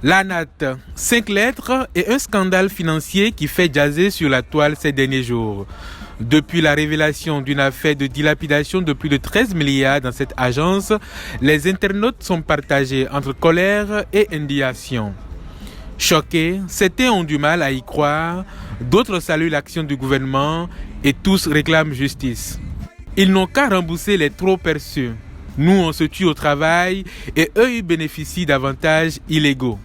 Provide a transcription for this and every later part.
La natte, 5 lettres et un scandale financier qui fait jaser sur la toile ces derniers jours. Depuis la révélation d'une affaire de dilapidation de plus de 13 milliards dans cette agence, les internautes sont partagés entre colère et indignation. Choqués, certains ont du mal à y croire, d'autres saluent l'action du gouvernement et tous réclament justice. Ils n'ont qu'à rembourser les trop perçus. Nous, on se tue au travail et eux, ils bénéficient d'avantages illégaux.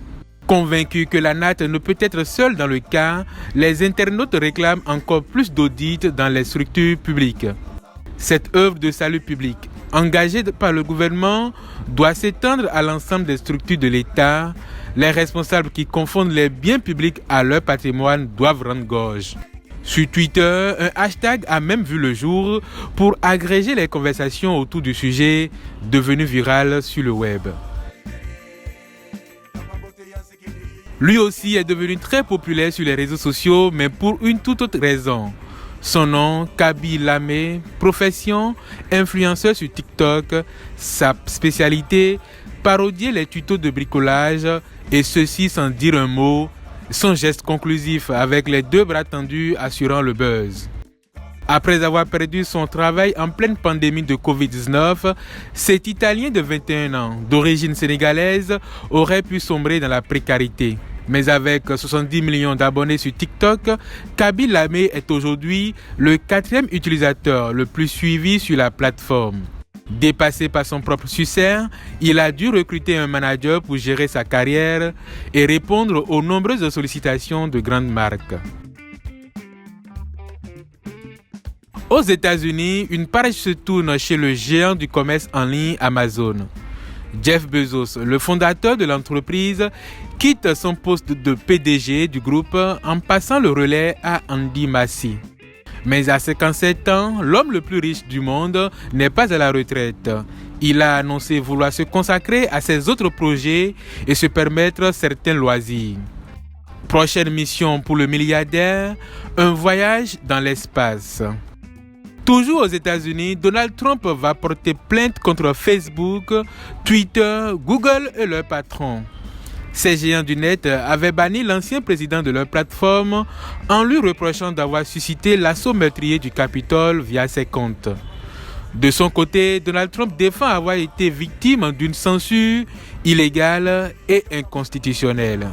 Convaincus que la natte ne peut être seule dans le cas, les internautes réclament encore plus d'audits dans les structures publiques. Cette œuvre de salut public, engagée par le gouvernement, doit s'étendre à l'ensemble des structures de l'État. Les responsables qui confondent les biens publics à leur patrimoine doivent rendre gorge. Sur Twitter, un hashtag a même vu le jour pour agréger les conversations autour du sujet devenu viral sur le web. Lui aussi est devenu très populaire sur les réseaux sociaux, mais pour une toute autre raison. Son nom, Kaby Lamé, profession, influenceur sur TikTok, sa spécialité, parodier les tutos de bricolage, et ceci sans dire un mot, son geste conclusif avec les 2 bras tendus assurant le buzz. Après avoir perdu son travail en pleine pandémie de Covid-19, cet Italien de 21 ans, d'origine sénégalaise, aurait pu sombrer dans la précarité. Mais avec 70 millions d'abonnés sur TikTok, Kaby Lamé est aujourd'hui le 4e utilisateur le plus suivi sur la plateforme. Dépassé par son propre succès, il a dû recruter un manager pour gérer sa carrière et répondre aux nombreuses sollicitations de grandes marques. Aux États-Unis, une page se tourne chez le géant du commerce en ligne Amazon. Jeff Bezos, le fondateur de l'entreprise, quitte son poste de PDG du groupe en passant le relais à Andy Massey. Mais à 57 ans, l'homme le plus riche du monde n'est pas à la retraite. Il a annoncé vouloir se consacrer à ses autres projets et se permettre certains loisirs. Prochaine mission pour le milliardaire, un voyage dans l'espace. Toujours aux États-Unis, Donald Trump va porter plainte contre Facebook, Twitter, Google et leurs patrons. Ces géants du net avaient banni l'ancien président de leur plateforme en lui reprochant d'avoir suscité l'assaut meurtrier du Capitole via ses comptes. De son côté, Donald Trump défend avoir été victime d'une censure illégale et inconstitutionnelle.